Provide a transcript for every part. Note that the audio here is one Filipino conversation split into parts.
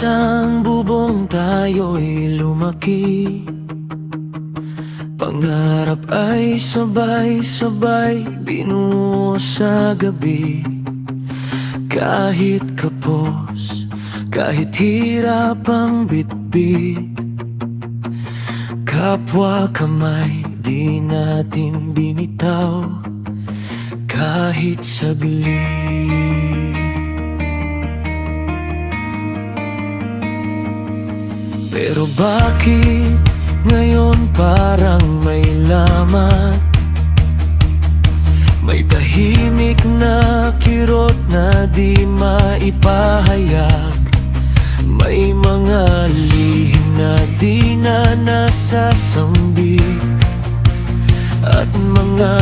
isang bubong tayo'y lumaki. Pangarap ay sabay-sabay binuo sa gabi. Kahit kapos, kahit hirap ang bitbit, kapwa kamay di natin binitaw kahit saglit. Pero bakit ngayon parang may lamat? May tahimik na kirot na di maipahayag. May mga lihim na di na nasasambit, at mga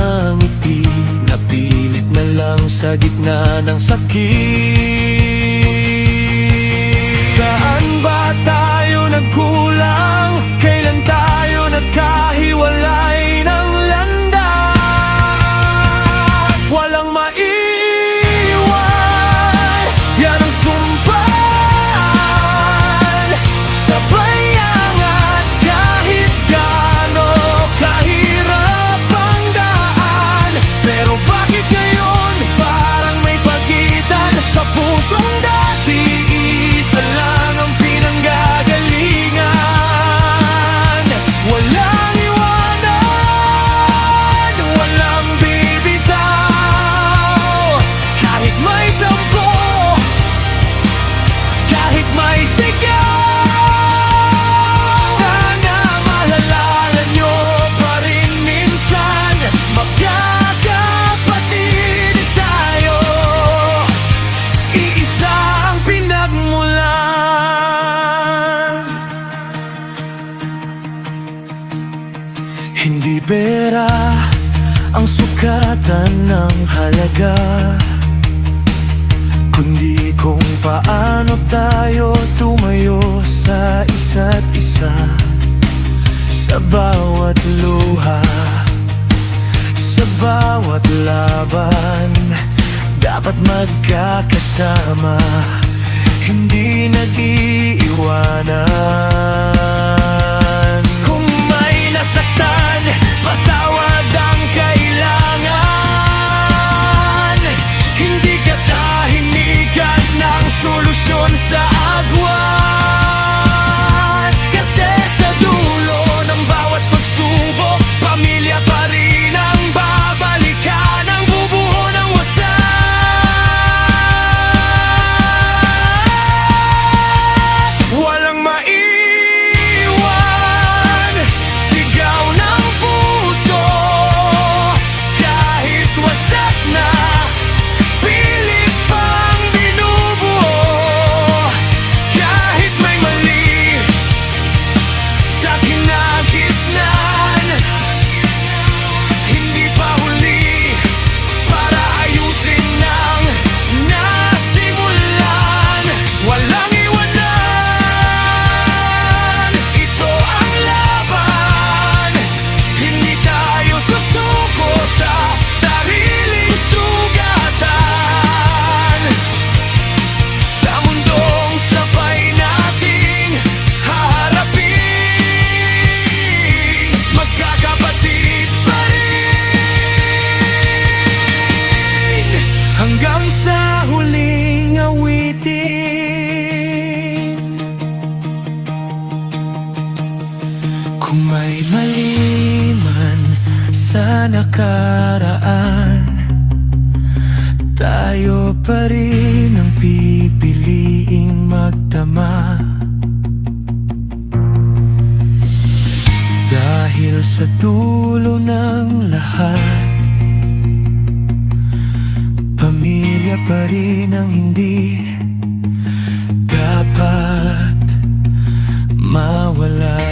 ngiti na pilit na lang sa gitna ng sakit. Saan ba tayo nagkulang? Kailan tayo nagkahiwalay ng landas? Walang maiiwan, yan ang sumpaan. Sabay angat kahit gaano kahirap ang daan. Pero bakit ngayon parang may pagitan sa pusong dati? Isa lang ang pinanggagalingan. Walang iwanan, walang bibitaw. Kahit may tampo, kahit may sigaw, sana maalala nyo pa rin minsan, magkakapatid tayo. Iisa ang pinagmulan. Hindi pera ang sukatan ng halaga, kundi kung paano tayo tumayo sa isa't isa. Sa bawat luha, sa bawat laban, dapat magkakasama, hindi nag-iiwanan. Kung may nasaktan, patawad ang kailangan. Hindi ka tahimikan ng solusyon sa agwat. Kasi sa dulo ng bawat pagsubok, pamilya pa rin ang babalikan, ang bubuo ng wasak. Walang maiwan, sigaw ng puso. Kahit wasak na, pilit pang binubuo. Kahit may mali sa kinagisnan, hindi pa huli para ayusin ang nasimulan. Walang iwanan, ito ang laban. Hindi tayo susuko sa sariling sugatan. Sa mundong sabay nating haharapin, magkakapatid pa rin hanggang sa huling awitin. Kung may mali man sa nakaraan, tayo pa rin ang pipiliing magtama. Dahil sa dulo ng lahat, pamilya pa rin ang hindi dapat mawala.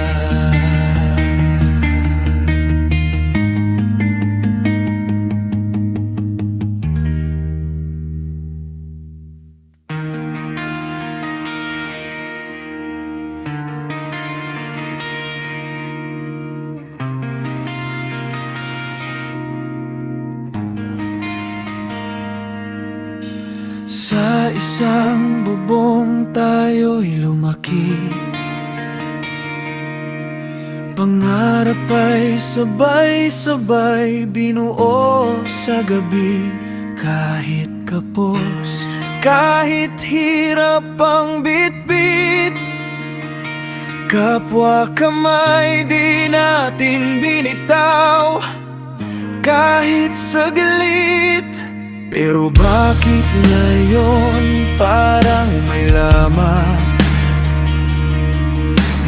Sa isang bubong tayo'y lumaki, pangarap ay sabay-sabay binuo sa gabi. Kahit kapos, kahit hirap ang bitbit, kapwa kamay di natin binitaw. Kahit saglit, pero bakit ngayon parang may lamang?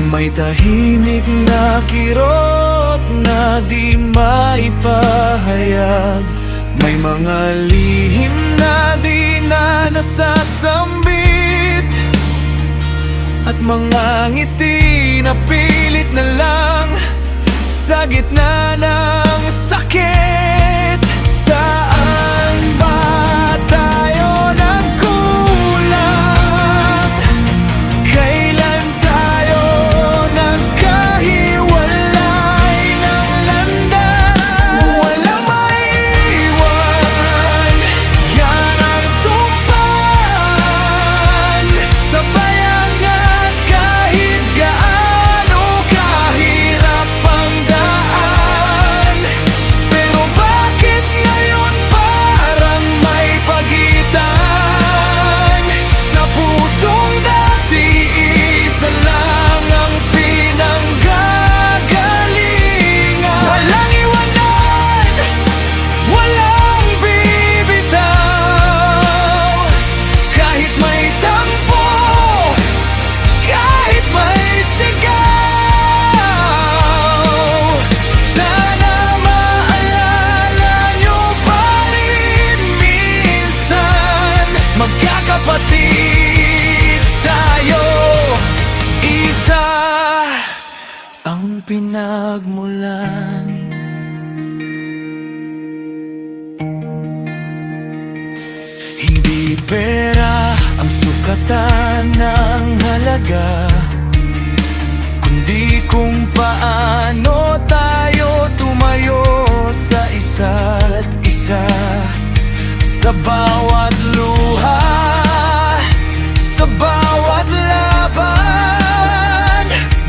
May tahimik na kirot na di maipahayag. May mga lihim na di na nasasambit, at mga ngiti na pilit na lang sa gitna ng sakit. Saan ba tayo nagkulang? Kailan tayo nagkahiwalay ng landas? Walang maiwan, yan ang sumpan. Sabayan at kahit gaano kahirap ang daan. Pero bakit ngayon parang may pagitan? Sa pusong dati isa lang ang pinanggagalingan. Walang iwanan, walang bibitaw. Kahit may tampo, kahit may sigaw. Sana maalala nyo pa rin minsan, magkakapatid tayo, isa ang pinagmulan. Hindi pera ang sukatan ng halaga, kundi kung paano tayo tumayo sa isa't isa. Sa bawat luha, sa bawat laban,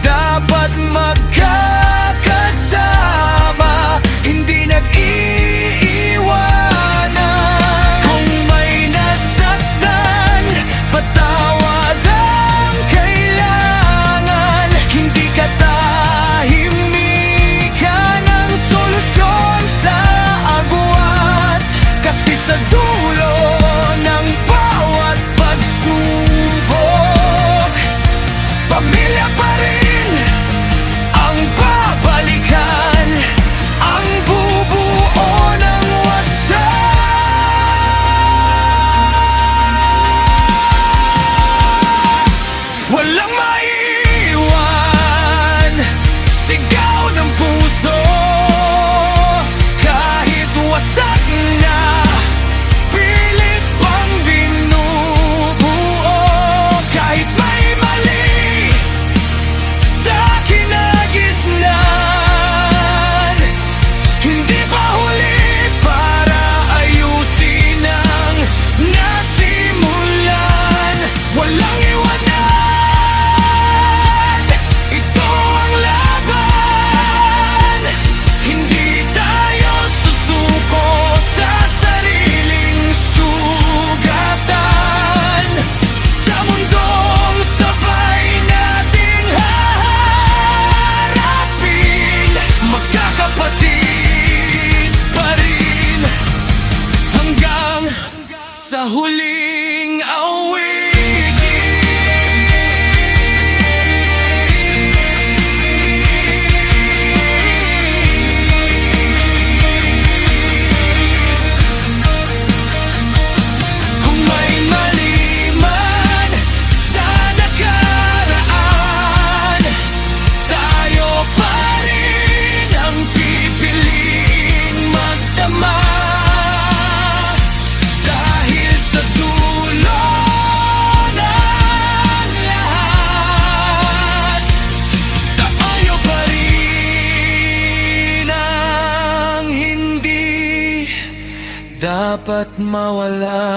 dapat magkakasama, hindi nag-iiwanan. Kung may nasaktan, patawad ang kailangan. Hindi katahimikan ang solusyon sa agwat. Kasi sa dulo ng bawat pagsubok, pamilya pa rin ang babalikan, ang bubuo ng wasak. Walang maiwan, sigaw ng puso. Kahit wasak na, pilit pang binubuo. Kahit may mali sa kinagisnan, hindi pa huli para ayusin ang nasimulan. Walang iwanan, ito ang laban. Hindi tayo susuko sa sariling sugatan. Sa mundong sabay nating haharapin, magkakapatid pa rin hanggang sa huling Kung may mali man sa nakaraan, tayo pa rin ang pipiliing magtama. Dahil sa dulo ng lahat, tayo pa rin ang hindi dapat mawala.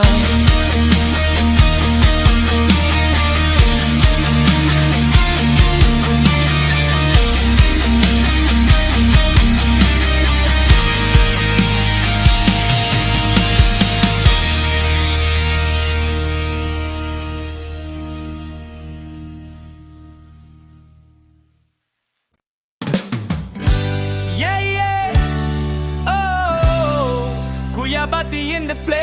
Abati in the place.